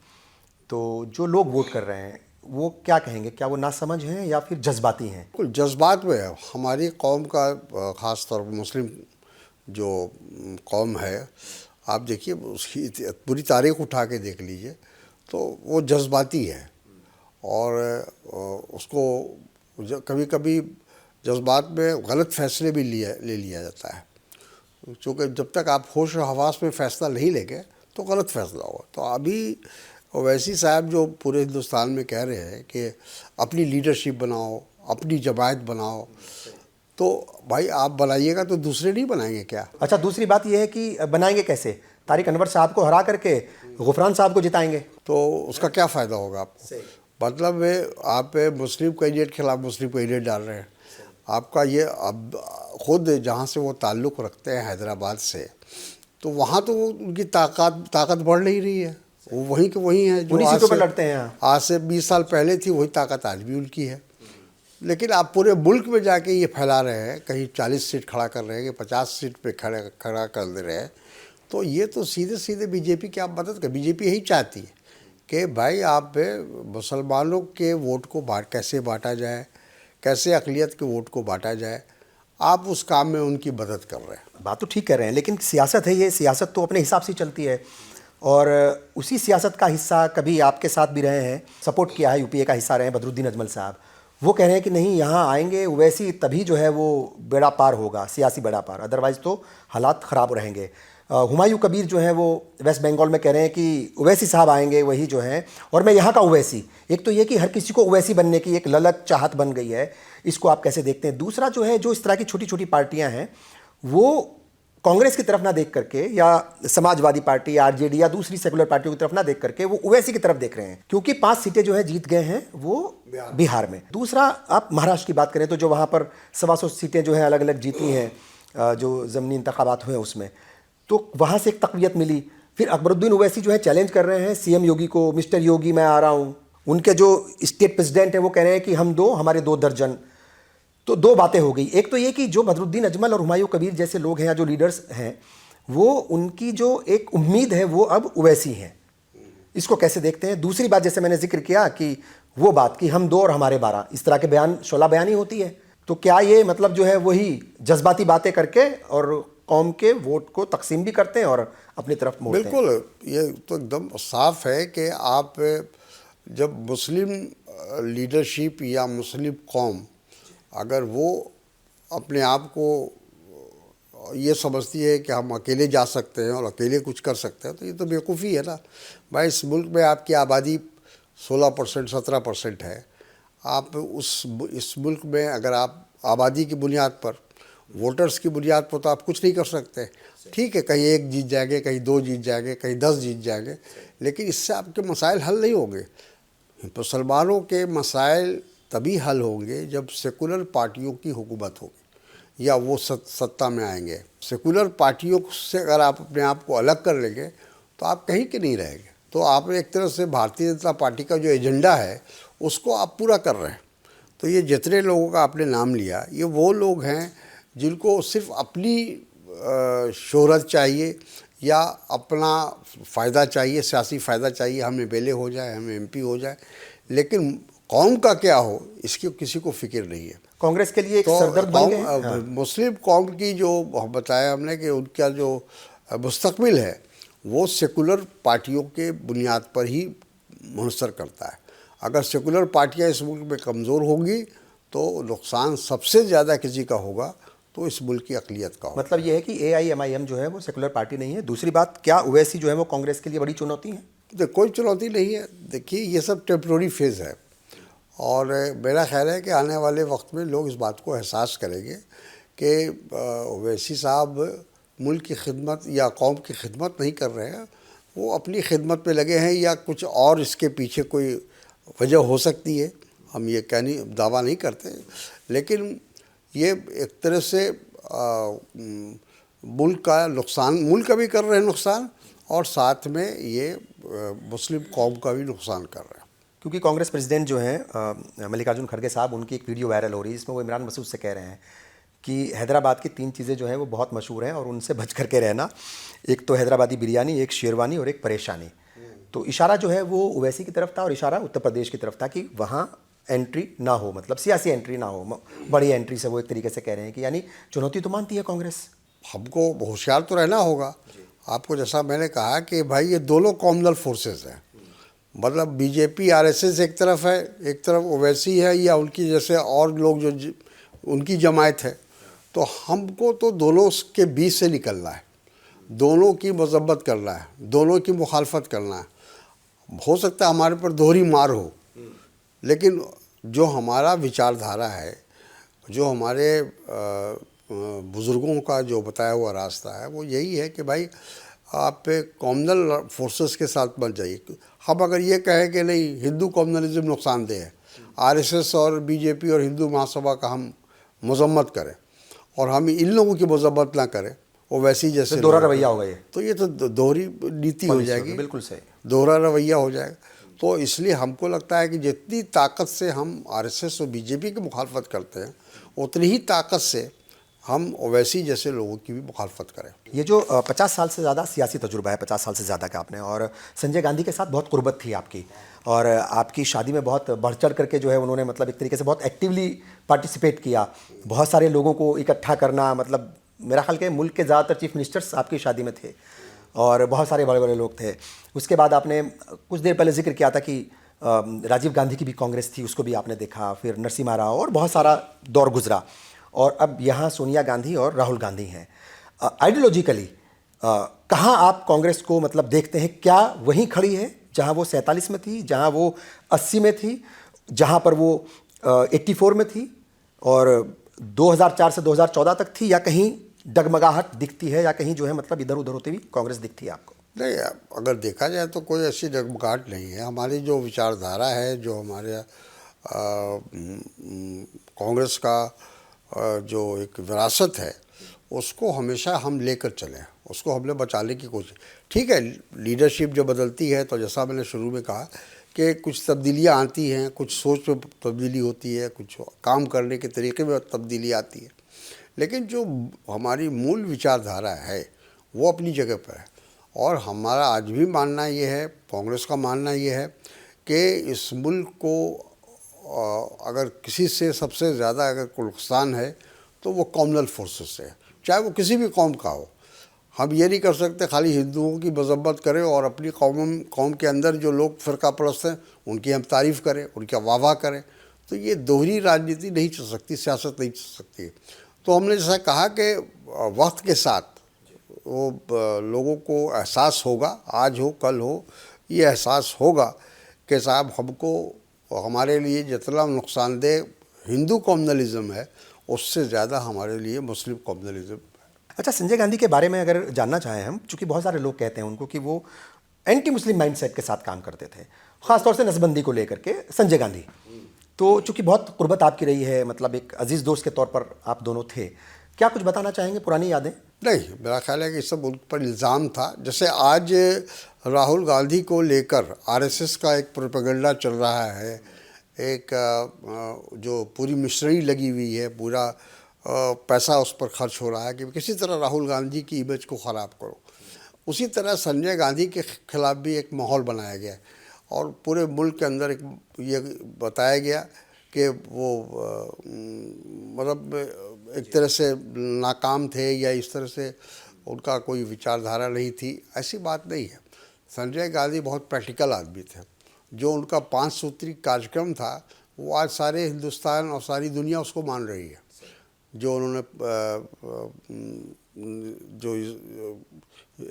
तो जो लोग वोट कर रहे हैं वो क्या कहेंगे? क्या वो नासमझ हैं या फिर जज्बाती हैं? कुछ जज्बात में है हमारी कौम का, ख़ास तौर पर मुस्लिम जो कौम है, आप देखिए उसकी पूरी तारीख उठा के देख लीजिए तो वो जज्बाती है। और उसको कभी कभी जज्बात में गलत फैसले भी ले लिया जाता है, क्योंकि जब तक आप होश और हवास में फ़ैसला नहीं लेंगे तो गलत फैसला होगा। तो अभी ओवैसी साहब जो पूरे हिंदुस्तान में कह रहे हैं कि अपनी लीडरशिप बनाओ, अपनी जमायत बनाओ, तो भाई आप बनाइएगा तो दूसरे नहीं बनाएंगे क्या? अच्छा, दूसरी बात यह है कि बनाएंगे कैसे? तारिक अनवर साहब को हरा करके गुफरान साहब को जिताएंगे तो उसका क्या फ़ायदा होगा आपको? मतलब आप मुस्लिम कैंडिडेट के खिलाफ मुस्लिम कैंडिडेट डाल रहे हैं। आपका ये अब खुद जहाँ से वो ताल्लुक़ रखते हैं हैदराबाद से, तो वहाँ तो उनकी ताकत बढ़ नहीं रही है। वो वहीं के वहीं है जो उन्हीं सीटों पर लड़ते हैं यहाँ। आज से 20 साल पहले थी, वही ताकत आज भी उनकी है। लेकिन आप पूरे मुल्क में जाके ये फैला रहे हैं, कहीं 40 सीट खड़ा कर रहे हैं कि 50 सीट पे खड़ा कर दे रहे हैं। तो ये तो सीधे सीधे बीजेपी की आप मदद कर, बीजेपी यही चाहती है कि भाई आप मुसलमानों के वोट को कैसे बांटा जाए, कैसे अक़लियत के वोट को बांटा जाए, आप उस काम में उनकी मदद कर रहे हैं। बात तो ठीक कर रहे हैं, लेकिन सियासत है, ये सियासत तो अपने हिसाब से चलती है, और उसी सियासत का हिस्सा कभी आपके साथ भी रहे हैं, सपोर्ट किया है, यूपीए का हिस्सा रहे हैं बदरुद्दीन अजमल साहब। वो कह रहे हैं कि नहीं, यहाँ आएंगे ओवैसी तभी जो है वो बेड़ा पार होगा, सियासी बेड़ा पार, अदरवाइज़ तो हालात ख़राब रहेंगे। हुमायूं कबीर जो है वो वेस्ट बंगाल में कह रहे हैं कि ओवैसी साहब आएंगे वही जो हैं, और मैं यहाँ का ओवैसी। एक तो ये कि हर किसी को ओवैसी बनने की एक ललक चाहत बन गई है, इसको आप कैसे देखते हैं? दूसरा जो है, जो इस तरह की छोटी छोटी पार्टियाँ हैं वो कांग्रेस की तरफ ना देख करके, या समाजवादी पार्टी, आरजेडी या दूसरी सेकुलर पार्टियों की तरफ ना देख करके वो ओवैसी की तरफ देख रहे हैं, क्योंकि 5 सीटें जो है जीत गए हैं वो बिहार में। दूसरा, आप महाराष्ट्र की बात करें तो जो वहाँ पर 125 सीटें जो है अलग अलग जीती हैं, जो ज़मीनी इंतखाबात हुए उसमें, तो वहाँ से एक तक़वियत मिली। फिर अकबरुद्दीन ओवैसी जो है चैलेंज कर रहे हैं सीएम योगी को, मिस्टर योगी मैं आ रहा हूँ। उनके जो स्टेट प्रेसिडेंट हैं वो कह रहे हैं कि हम दो, हमारे 2 दर्जन। तो 2 बातें हो गई। एक तो ये कि जो बदरुद्दीन अजमल और हुमायूं कबीर जैसे लोग हैं या जो लीडर्स हैं, वो उनकी जो एक उम्मीद है वो अब ओवैसी हैं। इसको कैसे देखते हैं? दूसरी बात, जैसे मैंने जिक्र किया कि वो बात कि हम 2 और हमारे 12, इस तरह के बयान, शोला बयानी होती है। तो क्या ये मतलब जो है वही जज्बाती बातें करके और कौम के वोट को तकसीम भी करते हैं और अपनी तरफ मोड़ते हैं? बिल्कुल, ये तो एकदम साफ है कि आप जब मुस्लिम लीडरशिप या मुस्लिम कौम अगर वो अपने आप को ये समझती है कि हम अकेले जा सकते हैं और अकेले कुछ कर सकते हैं, तो ये तो बेवकूफ़ी है ना भाई। इस मुल्क में आपकी आबादी 16% 17% है। आप इस मुल्क में अगर आप आबादी की बुनियाद पर, वोटर्स की बुनियाद पर, तो आप कुछ नहीं कर सकते। ठीक है, कहीं 1 जीत जाएंगे, कहीं 2 जीत जाएंगे, कहीं 10 जीत जाएंगे, लेकिन इससे आपके मसाइल हल नहीं होंगे। मुसलमानों के मसाइल तभी हल होंगे जब सेकुलर पार्टियों की हुकूमत होगी या वो सत्ता में आएंगे। सेकुलर पार्टियों से अगर आप अपने आप को अलग कर लेंगे तो आप कहीं के नहीं रहेंगे। तो आप एक तरह से भारतीय जनता पार्टी का जो एजेंडा है उसको आप पूरा कर रहे हैं। तो ये जितने लोगों का आपने नाम लिया, ये वो लोग हैं जिनको सिर्फ अपनी शोहरत चाहिए या अपना फ़ायदा चाहिए, सियासी फ़ायदा चाहिए, हम एमएलए हो जाए, हम एमपी हो जाए, लेकिन कौम का क्या हो इसकी किसी को फिक्र नहीं है। कांग्रेस के लिए एक सरदर्द बन गए। हाँ। मुस्लिम कौम की जो बताया हमने कि उनका जो मुस्तकबिल है वो सेकुलर पार्टियों के बुनियाद पर ही मुनसर करता है। अगर सेकुलर पार्टियां इस मुल्क में कमज़ोर होंगी तो नुकसान सबसे ज़्यादा किसी का होगा तो इस मुल्क की अक़लियत का होगा। मतलब ये है कि AIMIM जो है वो सेकुलर पार्टी नहीं है। दूसरी बात, क्या ओवैसी जो है वो कांग्रेस के लिए बड़ी चुनौती है? तो कोई चुनौती नहीं है। देखिए, ये सब टेम्प्रोरी फेज़ है और मेरा ख्याल है कि आने वाले वक्त में लोग इस बात को एहसास करेंगे कि ओवैसी साहब मुल्क की खिदमत या कौम की खिदमत नहीं कर रहे हैं, वो अपनी खिदमत पे लगे हैं, या कुछ और इसके पीछे कोई वजह हो सकती है। हम ये दावा नहीं करते, लेकिन ये एक तरह से मुल्क का नुकसान, मुल्क का भी कर रहे हैं नुकसान, और साथ में ये मुस्लिम कौम का भी नुकसान कर रहे हैं। क्योंकि कांग्रेस प्रेसिडेंट जो हैं मल्लिकार्जुन खड़गे साहब, उनकी एक वीडियो वायरल हो रही है जिसमें वो इमरान मसूद से कह रहे हैं कि हैदराबाद की 3 चीज़ें जो हैं वो बहुत मशहूर हैं और उनसे बच करके रहना। एक तो हैदराबादी बिरयानी, एक शेरवानी और एक परेशानी। तो इशारा जो है वो ओवैसी की तरफ था और इशारा उत्तर प्रदेश की तरफ था कि वहाँ एंट्री ना हो, मतलब सियासी एंट्री ना हो, बड़ी एंट्री से वो एक तरीके से कह रहे हैं कि यानी चुनौती तो मानती है कांग्रेस। हमको होशियार तो रहना होगा। आपको जैसा मैंने कहा कि भाई ये दोनों कॉमनल फोर्सेस हैं, मतलब बीजेपी आरएसएस एक तरफ है, एक तरफ ओवैसी है या उनकी जैसे और लोग जो उनकी जमायत है। तो हमको तो दोनों के बीच से निकलना है, दोनों की मजम्मत करना है, दोनों की मुखालफत करना है। हो सकता है हमारे पर दोहरी मार हो, लेकिन जो हमारा विचारधारा है, जो हमारे बुज़ुर्गों का जो बताया हुआ रास्ता है, वो यही है कि भाई आप कॉमनल फोर्सेस के साथ बन जाइए। हम अगर ये कहें कि नहीं हिंदू कॉमनलिज्म नुकसानदेह है, आरएसएस और बीजेपी और हिंदू महासभा का हम मजम्मत करें और हम इन लोगों की मजम्मत ना करें, वो वैसी जैसे दोहरा रवैया होगा ये, तो ये तो दोहरी नीति हो जाएगी, बिल्कुल सही, दोहरा रवैया हो जाएगा। तो इसलिए हमको लगता है कि जितनी ताकत से हम आरएसएस और बीजेपी की मुखालफत करते हैं, उतनी ही ताकत से हम ओवैसी जैसे लोगों की भी मुखालफत करें। ये जो 50 साल से ज़्यादा सियासी तजुर्बा है, 50 साल से ज़्यादा का आपने, और संजय गांधी के साथ बहुत कुर्बत थी आपकी, और आपकी शादी में बहुत बढ़ चढ़ करके जो है उन्होंने मतलब एक तरीके से बहुत एक्टिवली पार्टिसिपेट किया, बहुत सारे लोगों को इकट्ठा करना, मतलब मेरा ख्याल के मुल्क के ज़्यादातर चीफ मिनिस्टर्स आपकी शादी में थे और बहुत सारे बड़े बड़े लोग थे। उसके बाद आपने कुछ देर पहले जिक्र किया था कि राजीव गांधी की भी कांग्रेस थी, उसको भी आपने देखा, फिर नरसिम्हा राव और बहुत सारा दौर गुजरा, और अब यहाँ सोनिया गांधी और राहुल गांधी हैं। आइडियोलॉजिकली कहाँ आप कांग्रेस को मतलब देखते हैं? क्या वहीं खड़ी है जहाँ वो 47 में थी, जहाँ वो 80 में थी, जहाँ पर वो 84 में थी और 2004 से 2014 तक थी, या कहीं डगमगाहट दिखती है, या कहीं जो है मतलब इधर उधर होती हुई कांग्रेस दिखती है आपको? नहीं, अगर देखा जाए तो कोई ऐसी डगमगाहट नहीं है। हमारी जो विचारधारा है, जो हमारे कांग्रेस का जो एक विरासत है, उसको हमेशा हम लेकर चले, उसको हमने बचाने की कोशिश। ठीक है, लीडरशिप जो बदलती है तो जैसा मैंने शुरू में कहा कि कुछ तब्दीलियाँ आती हैं, कुछ सोच में तब्दीली होती है, कुछ काम करने के तरीके में तब्दीली आती है, लेकिन जो हमारी मूल विचारधारा है वो अपनी जगह पर है। और हमारा आज भी मानना ये है, कांग्रेस का मानना ये है कि इस मुल्क को अगर किसी से सबसे ज़्यादा अगर कोई नुकसान है तो वो कॉमनल फोर्सेस से है, चाहे वो किसी भी कौम का हो। हम ये नहीं कर सकते खाली हिंदुओं की मजम्मत करें और अपनी कौम के अंदर जो लोग फ़िरका परस्त हैं उनकी हम तारीफ़ करें, उनका वाह करें। तो ये दोहरी राजनीति नहीं चल सकती, सियासत नहीं चल सकती। तो हमने जैसा कहा कि वक्त के साथ वो लोगों को एहसास होगा, आज हो कल हो, ये एहसास होगा कि साहब हमको हमारे लिए जितना नुकसानदेह हिंदू कॉमनलिज्म है, उससे ज़्यादा हमारे लिए मुस्लिम कॉमनलिज्म। अच्छा, संजय गांधी के बारे में अगर जानना चाहें हम, चूँकि बहुत सारे लोग कहते हैं उनको कि वो एंटी मुस्लिम माइंडसेट के साथ काम करते थे, ख़ासतौर से नसबंदी को लेकर के संजय गांधी। तो चूँकि बहुत कुर्बत आपकी रही है, मतलब एक अजीज़ दोस्त के तौर पर आप दोनों थे, क्या कुछ बताना चाहेंगे, पुरानी यादें? नहीं, मेरा ख्याल है कि सब उन पर इल्ज़ाम था। जैसे आज राहुल गांधी को लेकर आरएसएस का एक प्रोपेगेंडा चल रहा है, एक जो पूरी मिशनरी लगी हुई है, पूरा पैसा उस पर खर्च हो रहा है कि किसी तरह राहुल गांधी की इमेज को ख़राब करो। उसी तरह संजय गांधी के ख़िलाफ़ भी एक माहौल बनाया गया और पूरे मुल्क के अंदर एक ये बताया गया कि वो मतलब एक तरह से नाकाम थे या इस तरह से उनका कोई विचारधारा नहीं थी। ऐसी बात नहीं है। संजय गांधी बहुत प्रैक्टिकल आदमी थे। जो उनका 5 सूत्री कार्यक्रम था वो आज सारे हिंदुस्तान और सारी दुनिया उसको मान रही है। जो उन्होंने जो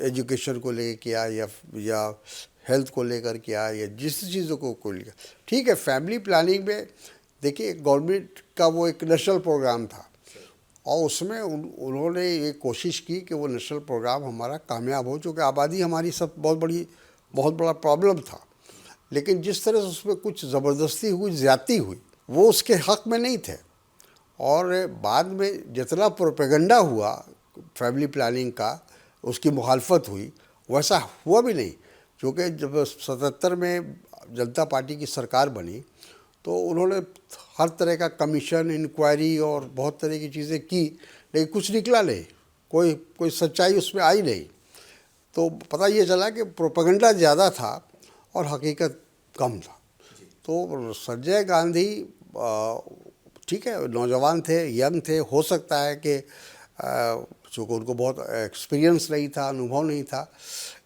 एजुकेशन को लेकर किया या हेल्थ को लेकर किया या जिस चीज़ों को लेकर, ठीक है, फैमिली प्लानिंग में देखिए गवर्नमेंट का वो एक नेशनल प्रोग्राम था और उसमें उन्होंने ये कोशिश की कि वो नेशनल प्रोग्राम हमारा कामयाब हो, चूँकि आबादी हमारी सब बहुत बड़ा प्रॉब्लम था। लेकिन जिस तरह से उसमें कुछ ज़बरदस्ती हुई, ज़्यादती हुई, वो उसके हक़ में नहीं थे। और बाद में जितना प्रोपेगेंडा हुआ फैमिली प्लानिंग का, उसकी मुखालफत हुई, वैसा हुआ भी नहीं। क्योंकि जब 77 में जनता पार्टी की सरकार बनी तो उन्होंने हर तरह का कमीशन, इंक्वायरी और बहुत तरह की चीज़ें की, लेकिन कुछ निकला नहीं, कोई सच्चाई उसमें आई नहीं। तो पता ये चला कि प्रोपेगेंडा ज़्यादा था और हकीकत कम था। तो संजय गांधी ठीक है, नौजवान थे, यंग थे, हो सकता है कि चूँकि उनको बहुत एक्सपीरियंस नहीं था, अनुभव नहीं था,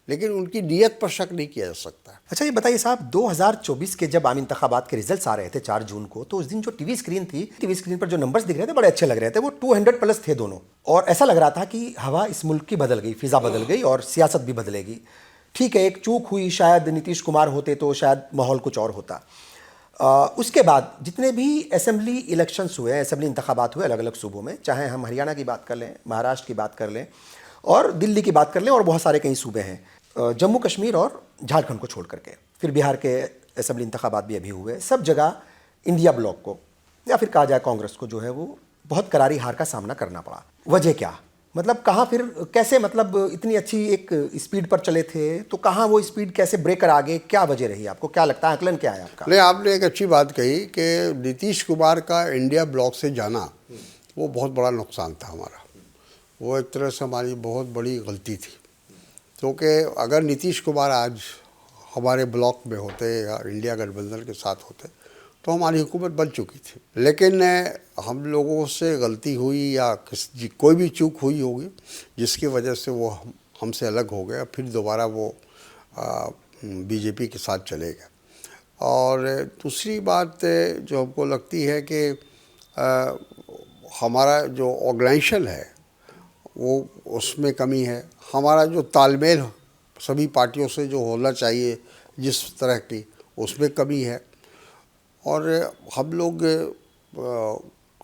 लेकिन उनकी नीयत पर शक नहीं किया जा सकता। अच्छा ये बताइए साहब, 2024 के जब आम इंतखाबात के रिजल्ट्स आ रहे थे 4 जून को, तो उस दिन जो टीवी स्क्रीन थी, टीवी स्क्रीन पर जो नंबर्स दिख रहे थे बड़े अच्छे लग रहे थे, वो 200 प्लस थे दोनों, और ऐसा लग रहा था कि हवा इस मुल्क की बदल गई, फिजा बदल गई और सियासत भी बदलेगी। ठीक है, एक चूक हुई, शायद नीतीश कुमार होते तो शायद माहौल कुछ और होता। उसके बाद जितने भी असेंबली इलेक्शंस हुए, असेंबली इंतखाबात हुए अलग अलग सूबों में, चाहे हम हरियाणा की बात कर लें, महाराष्ट्र की बात कर लें और दिल्ली की बात कर लें, और बहुत सारे कई सूबे हैं, जम्मू कश्मीर और झारखंड को छोड़ करके, फिर बिहार के असेंबली इंतखाबात भी अभी हुए, सब जगह इंडिया ब्लॉक को या फिर कहा जाए कांग्रेस को जो है वो बहुत करारी हार का सामना करना पड़ा। वजह क्या, मतलब कहाँ फिर कैसे, मतलब इतनी अच्छी एक स्पीड पर चले थे तो कहाँ वो स्पीड कैसे ब्रेकर आ गए, क्या वजह रही आपको, क्या लगता है, आकलन क्या है आपका? नहीं, आपने एक अच्छी बात कही कि नीतीश कुमार का इंडिया ब्लॉक से जाना वो बहुत बड़ा नुकसान था हमारा। वो एक तरह से हमारी बहुत बड़ी गलती थी, क्योंकि अगर नीतीश कुमार आज हमारे ब्लॉक में होते या इंडिया गठबंधन के साथ होते तो हमारी हुकूमत बन चुकी थी। लेकिन हम लोगों से गलती हुई या कोई भी चूक हुई होगी जिसकी वजह से वो हमसे अलग हो गए, फिर दोबारा वो बीजेपी के साथ चले गए। और दूसरी बात जो हमको लगती है कि हमारा जो ऑर्गेनाइजेशन है वो उसमें कमी है, हमारा जो तालमेल सभी पार्टियों से जो होना चाहिए जिस तरह की, उसमें कमी है। और हम लोग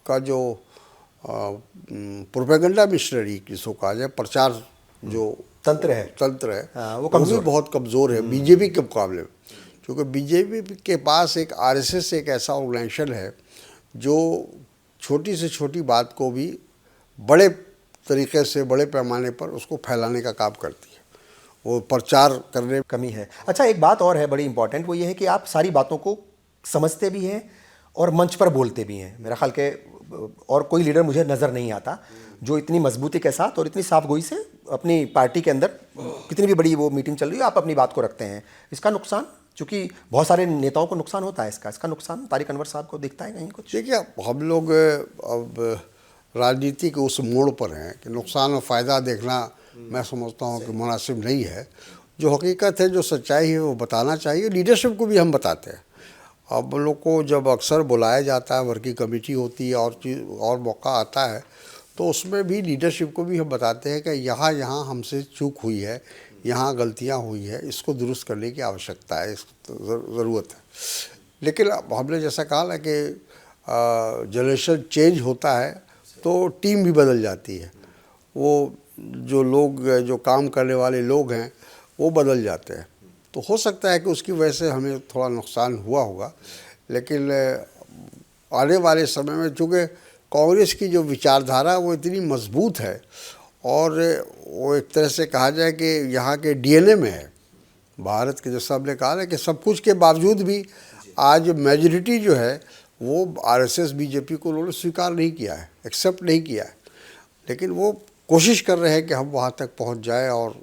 का जो प्रोपेगेंडा मिशनरी जिसको कहा जाए, प्रचार जो तंत्र है वो भी बहुत कमज़ोर है बीजेपी के मुकाबले में, क्योंकि बीजेपी के पास एक आरएसएस एक ऐसा ऑर्गेनाइजेशन है जो छोटी से छोटी बात को भी बड़े तरीके से, बड़े पैमाने पर उसको फैलाने का काम करती है, वो प्रचार करने में कमी है। अच्छा एक बात और है बड़ी इंपॉर्टेंट, वो ये है कि आप सारी बातों को समझते भी हैं और मंच पर बोलते भी हैं। मेरा ख्याल के और कोई लीडर मुझे नज़र नहीं आता जो इतनी मजबूती के साथ और इतनी साफ गोई से अपनी पार्टी के अंदर कितनी भी बड़ी वो मीटिंग चल रही है, आप अपनी बात को रखते हैं। इसका नुकसान, चूँकि बहुत सारे नेताओं को नुकसान होता है इसका नुकसान तारिक अनवर साहब को दिखता है कहीं कुछ? देखिए, हम लोग अब राजनीति के उस मोड़ पर हैं कि नुकसान और फ़ायदा देखना मैं समझता हूँ कि मुनासिब नहीं है। जो हकीकत है, जो सच्चाई है वो बताना चाहिए। लीडरशिप को भी हम बताते हैं। अब लोग को जब अक्सर बुलाया जाता है, वर्किंग कमेटी होती है और चीज़ और मौका आता है, तो उसमें भी लीडरशिप को भी हम बताते हैं कि यहाँ यहाँ हमसे चूक हुई है, यहाँ गलतियाँ हुई है, इसको दुरुस्त करने की आवश्यकता है, इसको ज़रूरत है। लेकिन हमने जैसा कहा ना कि जनरेशन चेंज होता है तो टीम भी बदल जाती है, वो जो लोग, जो काम करने वाले लोग हैं वो बदल जाते हैं। तो हो सकता है कि उसकी वजह से हमें थोड़ा नुकसान हुआ होगा। लेकिन आने वाले समय में चूँकि कांग्रेस की जो विचारधारा वो इतनी मजबूत है और वो एक तरह से कहा जाए कि यहाँ के डीएनए में है भारत के, जैसा हमने कहा ना कि सब कुछ के बावजूद भी आज मेजॉरिटी जो है वो आरएसएस बीजेपी को उन्होंने स्वीकार नहीं किया है, एक्सेप्ट नहीं किया है। लेकिन वो कोशिश कर रहे हैं कि हम वहाँ तक पहुँच जाए और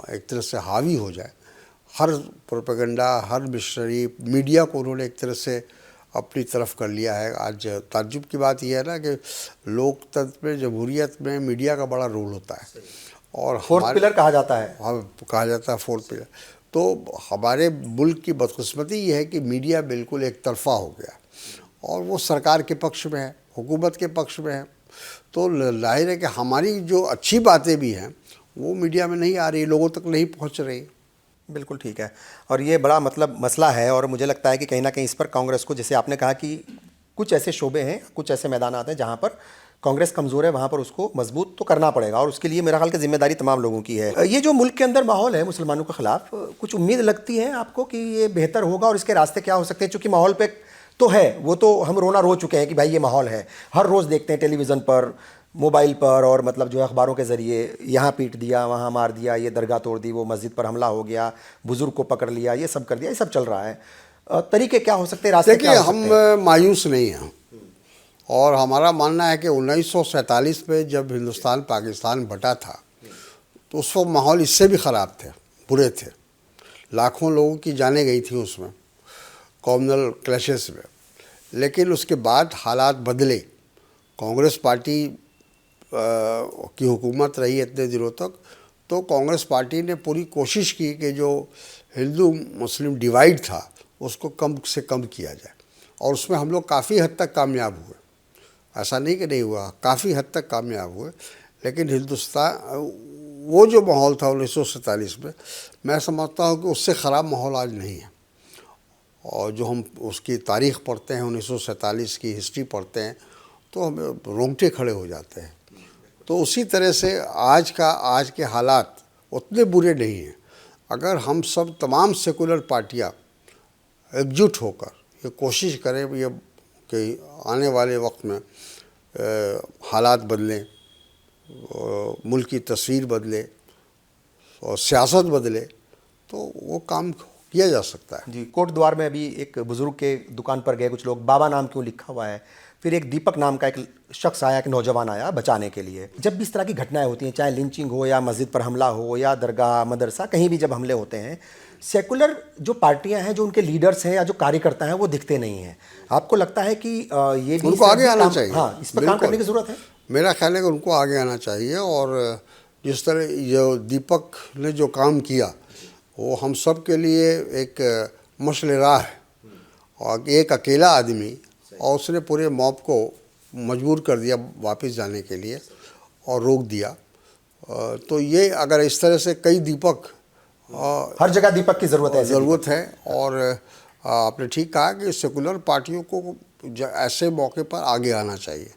एक तरह से हावी हो जाए। हर प्रोपेगेंडा, हर मिशनरी, मीडिया को उन्होंने एक तरह से अपनी तरफ कर लिया है। आज ताज्जुब की बात यह है ना कि लोकतंत्र में, जमहूरियत में मीडिया का बड़ा रोल होता है और फोर्थ पिलर कहा जाता है। हाँ, कहा जाता है फोर्थ पिलर। तो हमारे मुल्क की बदकिस्मती ये है कि मीडिया बिल्कुल एक तरफा हो गया और वो सरकार के पक्ष में है, हुकूमत के पक्ष में है। तो जाहिर है कि हमारी जो अच्छी बातें भी हैं वो मीडिया में नहीं आ रही, लोगों तक नहीं पहुंच रही। बिल्कुल ठीक है, और ये बड़ा मतलब मसला है और मुझे लगता है कि कहीं ना कहीं इस पर कांग्रेस को, जैसे आपने कहा कि कुछ ऐसे शोबे हैं, कुछ ऐसे मैदान आते हैं जहाँ पर कांग्रेस कमज़ोर है, वहाँ पर उसको मजबूत तो करना पड़ेगा और उसके लिए मेरा ख्याल की जिम्मेदारी तमाम लोगों की है। ये जो मुल्क के अंदर माहौल है मुसलमानों के ख़िलाफ़, कुछ उम्मीद लगती है आपको कि ये बेहतर होगा और इसके रास्ते क्या हो सकते हैं? चूँकि माहौल पे तो है, वो तो हम रोना रो चुके हैं कि भाई ये माहौल है, हर रोज़ देखते हैं टेलीविज़न पर, मोबाइल पर और मतलब जो है अखबारों के ज़रिए, यहाँ पीट दिया, वहाँ मार दिया, ये दरगाह तोड़ दी, वो मस्जिद पर हमला हो गया, बुज़ुर्ग को पकड़ लिया, ये सब कर दिया, ये सब चल रहा है। तरीके क्या हो सकते हैं, रास्ते देखिए, क्या हो सकते हैं? हम मायूस नहीं हैं और हमारा मानना है कि 1947 में जब हिंदुस्तान पाकिस्तान बटा था तो उस वक्त माहौल इससे भी ख़राब थे, बुरे थे। लाखों लोगों की जानें गई थी उसमें, कॉम्युनल क्लैशेस में। लेकिन उसके बाद हालात बदले। कांग्रेस पार्टी की हुकूमत रही इतने दिनों तक, तो कांग्रेस पार्टी ने पूरी कोशिश की कि जो हिंदू मुस्लिम डिवाइड था उसको कम से कम किया जाए, और उसमें हम लोग काफ़ी हद तक कामयाब हुए। ऐसा नहीं कि नहीं हुआ, काफ़ी हद तक कामयाब हुए। लेकिन हिंदुस्तान, वो जो माहौल था 1947 में, मैं समझता हूँ कि उससे ख़राब माहौल आज नहीं है। और जो हम उसकी तारीख़ पढ़ते हैं, 1947 की हिस्ट्री पढ़ते हैं, तो हमें रोंगटे खड़े हो जाते हैं। तो उसी तरह से आज के हालात उतने बुरे नहीं हैं। अगर हम सब तमाम सेकुलर पार्टियाँ एकजुट होकर ये कोशिश करें ये कि आने वाले वक्त में हालात बदलें, मुल्क की तस्वीर बदले और सियासत बदले, तो वो काम किया जा सकता है। जी, कोट द्वार में अभी एक बुजुर्ग के दुकान पर गए कुछ लोग, बाबा नाम क्यों लिखा हुआ है। फिर एक दीपक नाम का एक शख्स आया, एक नौजवान आया बचाने के लिए। जब भी इस तरह की घटनाएं होती हैं, चाहे लिंचिंग हो या मस्जिद पर हमला हो या दरगाह मदरसा, कहीं भी जब हमले होते हैं, सेकुलर जो पार्टियां हैं, जो उनके लीडर्स हैं या जो कार्यकर्ता हैं, वो दिखते नहीं हैं। आपको लगता है कि ये भी उनको आगे आना काम, चाहिए। हाँ, इस पर काम करने की ज़रूरत है? मेरा ख्याल है कि उनको आगे आना चाहिए। और जिस तरह जो दीपक ने जो काम किया वो हम सब के लिए एक मशल राह है। और एक अकेला आदमी, और उसने पूरे मॉब को मजबूर कर दिया वापस जाने के लिए और रोक दिया। तो ये अगर इस तरह से कई दीपक, हर जगह दीपक की ज़रूरत है, ऐसे ज़रूरत है। और आपने ठीक कहा कि सेकुलर पार्टियों को ऐसे मौके पर आगे आना चाहिए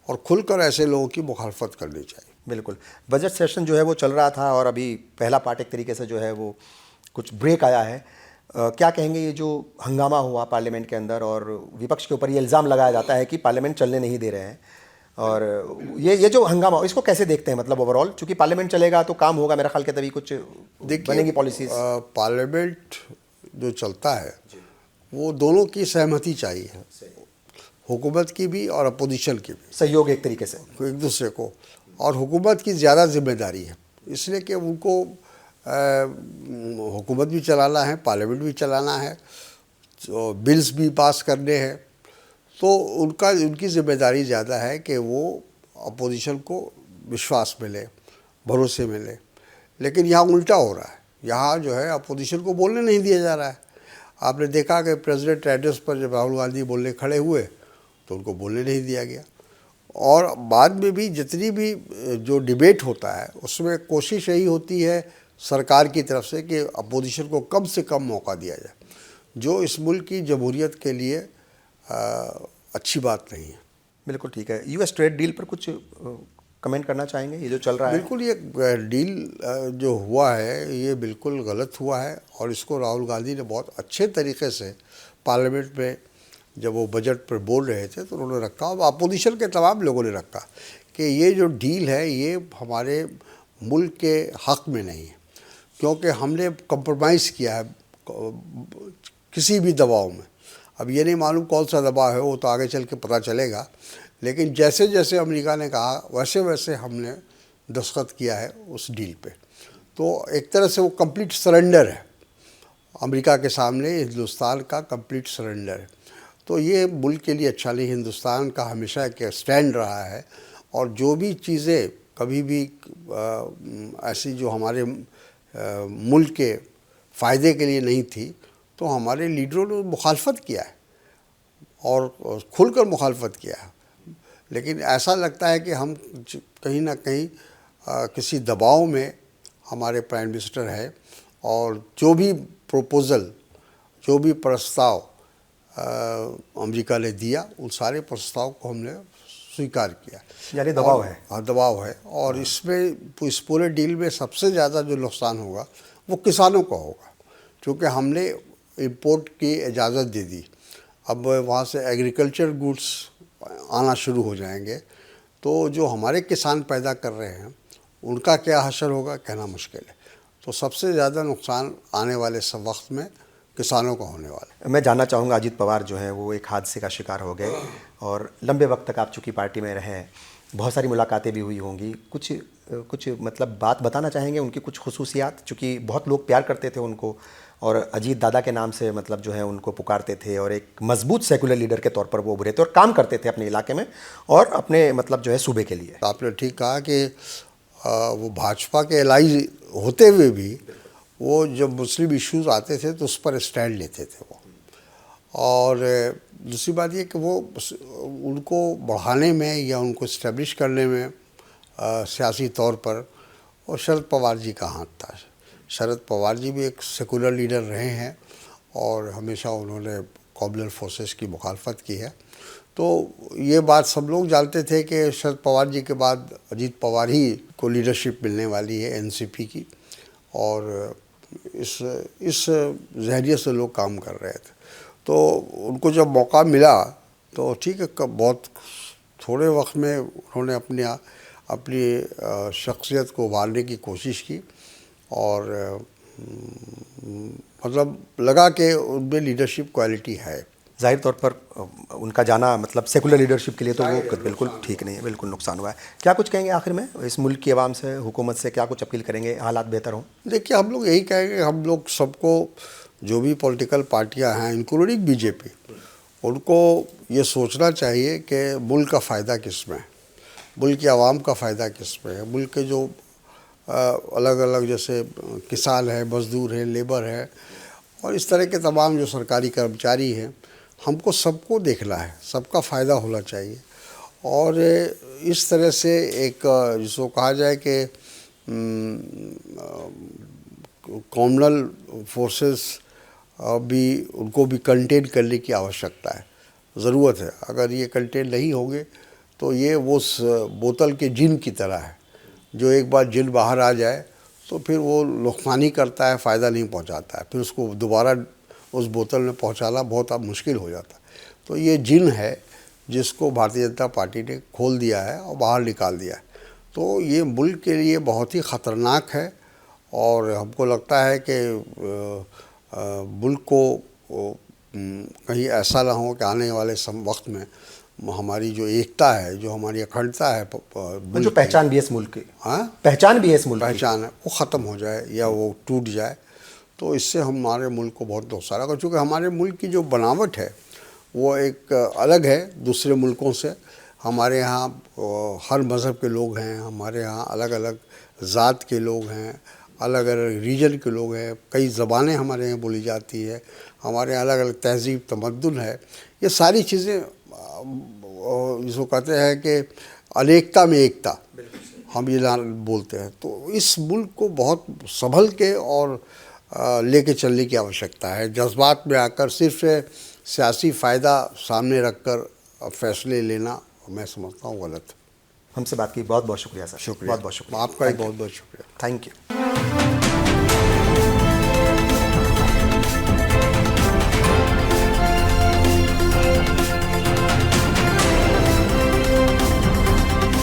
और खुलकर ऐसे लोगों की मुखालफत करनी चाहिए। बिल्कुल। बजट सेशन जो है वो चल रहा था और अभी पहला पार्ट एक तरीके से जो है वो कुछ ब्रेक आया है। क्या कहेंगे, ये जो हंगामा हुआ पार्लियामेंट के अंदर और विपक्ष के ऊपर ये इल्ज़ाम लगाया जाता है कि पार्लियामेंट चलने नहीं दे रहे हैं, और ये जो हंगामा, इसको कैसे देखते हैं? मतलब ओवरऑल, चूंकि पार्लियामेंट चलेगा तो काम होगा मेरा ख्याल के, तभी कुछ बनेगी पॉलिसीज। पार्लियामेंट जो चलता है वो दोनों की सहमति चाहिए, हुकूमत की भी और अपोजिशन की भी, सहयोग एक तरीके से एक दूसरे को। और हुकूमत की ज़्यादा जिम्मेदारी है, इसलिए कि उनको हुकूमत भी चलाना है, पार्लियामेंट भी चलाना है, तो बिल्स भी पास करने हैं। तो उनकी जिम्मेदारी ज़्यादा है कि वो अपोजिशन को विश्वास मिले, भरोसे मिले। लेकिन यहाँ उल्टा हो रहा है, यहाँ जो है अपोजिशन को बोलने नहीं दिया जा रहा है। आपने देखा कि प्रेसिडेंट एड्रेस पर जब राहुल गांधी बोलने खड़े हुए तो उनको बोलने नहीं दिया गया। और बाद में भी जितनी भी जो डिबेट होता है उसमें कोशिश यही होती है सरकार की तरफ से कि अपोजिशन को कम से कम मौका दिया जाए, जो इस मुल्क की जमहूरियत के लिए अच्छी बात नहीं है। बिल्कुल ठीक है। यूएस ट्रेड डील पर कुछ कमेंट करना चाहेंगे, ये जो चल रहा है? बिल्कुल, ये डील जो हुआ है ये बिल्कुल गलत हुआ है और इसको राहुल गांधी ने बहुत अच्छे तरीके से पार्लियामेंट में जब वो बजट पर बोल रहे थे तो उन्होंने रखा, और अपोजिशन के तमाम लोगों ने रखा कि ये जो डील है ये हमारे मुल्क के हक़ में नहीं है, क्योंकि हमने कंप्रोमाइज़ किया है किसी भी दबाव में। अब ये नहीं मालूम कौन सा दबाव है, वो तो आगे चल के पता चलेगा। लेकिन जैसे जैसे अमेरिका ने कहा वैसे वैसे हमने दस्तखत किया है उस डील पे। तो एक तरह से वो कंप्लीट सरेंडर है अमेरिका के सामने, हिंदुस्तान का कंप्लीट सरेंडर है। तो ये मुल्क के लिए अच्छा नहीं। हिंदुस्तान का हमेशा एक स्टैंड रहा है, और जो भी चीज़ें कभी भी ऐसी जो हमारे मुल्क के फ़ायदे के लिए नहीं थी तो हमारे लीडरों ने मुखालफत किया है और खुलकर मुखालफत किया है। लेकिन ऐसा लगता है कि हम कहीं ना कहीं किसी दबाव में हमारे प्राइम मिनिस्टर है, और जो भी प्रपोज़ल, जो भी प्रस्ताव अमेरिका ने दिया उन सारे प्रस्ताव को हमने स्वीकार किया। यानी दबाव है? हाँ, दबाव है। और इसमें इस पूरे डील में सबसे ज़्यादा जो नुकसान होगा वो किसानों का होगा, क्योंकि हमने इंपोर्ट की इजाज़त दे दी। अब वहाँ से एग्रीकल्चर गुड्स आना शुरू हो जाएंगे, तो जो हमारे किसान पैदा कर रहे हैं उनका क्या हशर होगा कहना मुश्किल है। तो सबसे ज़्यादा नुकसान आने वाले सब वक्त में किसानों का होने वाला है। मैं जानना चाहूँगा, अजीत पवार जो हैं वो एक हादसे का शिकार हो गए और लंबे वक्त तक आप चूँकि पार्टी में रहे हैं, बहुत सारी मुलाकातें भी हुई होंगी, कुछ मतलब बात बताना चाहेंगे उनकी कुछ खुसूसियात, चूँकि बहुत लोग प्यार करते थे उनको और अजीत दादा के नाम से मतलब जो है उनको पुकारते थे और एक मजबूत सेकुलर लीडर के तौर पर वो उभरे थे और काम करते थे अपने इलाके में और अपने मतलब जो है सूबे के लिए। आपने ठीक कहा कि वो भाजपा के एलाइज होते हुए भी वो जब मुस्लिम इश्यूज आते थे तो उस पर स्टैंड लेते थे वो। और दूसरी बात ये कि वो उनको बढ़ाने में या उनको इस्टेब्लिश करने में सियासी तौर पर और शरद पवार जी का हाथ था। शरद पवार जी भी एक सेकुलर लीडर रहे हैं और हमेशा उन्होंने कॉम्युनल फोर्सेस की मुखालफत की है। तो ये बात सब लोग जानते थे कि शरद पवार जी के बाद अजीत पवार ही को लीडरशिप मिलने वाली है एनसीपी की, और इस जहरिए से लोग काम कर रहे थे। तो उनको जब मौका मिला तो ठीक है, बहुत थोड़े वक्त में उन्होंने अपनी शख्सियत को उभारने की कोशिश की और मतलब लगा कि उनमें लीडरशिप क्वालिटी है। जाहिर तौर पर उनका जाना मतलब सेकुलर लीडरशिप के लिए तो वो बिल्कुल ठीक नहीं है, बिल्कुल नुकसान हुआ है। क्या कुछ कहेंगे आखिर में इस मुल्क की आवाम से, हुकूमत से क्या कुछ अपील करेंगे हालात बेहतर हों? देखिए, हम लोग यही कहेंगे, हम लोग सबको, जो भी पॉलिटिकल पार्टियां हैं इंक्लूडिंग बीजेपी, उनको ये सोचना चाहिए कि मुल्क का फ़ायदा किस में है, मुल्क की आवाम का फ़ायदा किस में है। मुल्क के जो अलग अलग जैसे किसान है, मज़दूर है, लेबर है और इस तरह के तमाम जो सरकारी कर्मचारी हैं, हमको सबको देखना है, सबका फ़ायदा होना चाहिए। और इस तरह से एक जिसको कहा जाए कि कॉम्युनल फोर्सेस भी, उनको भी कंटेन करने की आवश्यकता है, ज़रूरत है। अगर ये कंटेन नहीं होंगे तो ये वो बोतल के जिन की तरह है, जो एक बार जिन बाहर आ जाए तो फिर वो नुकसानी करता है, फ़ायदा नहीं पहुंचाता है, फिर उसको दोबारा उस बोतल में पहुंचाना बहुत अब मुश्किल हो जाता है। तो ये जिन है जिसको भारतीय जनता पार्टी ने खोल दिया है और बाहर निकाल दिया है। तो ये मुल्क के लिए बहुत ही ख़तरनाक है और हमको लगता है कि मुल्क को कहीं ऐसा ना हो कि आने वाले वक्त में हमारी जो एकता है, जो हमारी अखंडता है, जो पहचान भी है इस मुल्क की, हाँ, पहचान भी है इस मुल्क की, पहचान है, वो ख़त्म हो जाए या वो टूट जाए। तो इससे हमारे मुल्क को बहुत नुकसान होगा, क्योंकि हमारे मुल्क की जो बनावट है वो एक अलग है दूसरे मुल्कों से। हमारे यहाँ हर मज़हब के लोग हैं, हमारे यहाँ अलग अलग ज़ात के लोग हैं, अलग अलग रीजन के लोग हैं, कई ज़बानें हमारे यहाँ बोली जाती है, हमारे यहाँ अलग अलग तहज़ीब तमद्दुन है। ये सारी चीज़ें जिसको कहते हैं कि अनेकता में एकता, हम ये बोलते हैं। तो इस मुल्क को बहुत संभल के और लेके चलने की आवश्यकता है। जज्बात में आकर सिर्फ सियासी फ़ायदा सामने रखकर फैसले लेना मैं समझता हूँ गलत। हमसे बात की बहुत बहुत शुक्रिया सर। शुक्रिया, बहुत बहुत शुक्रिया आपका भी बहुत बहुत शुक्रिया। Thank you.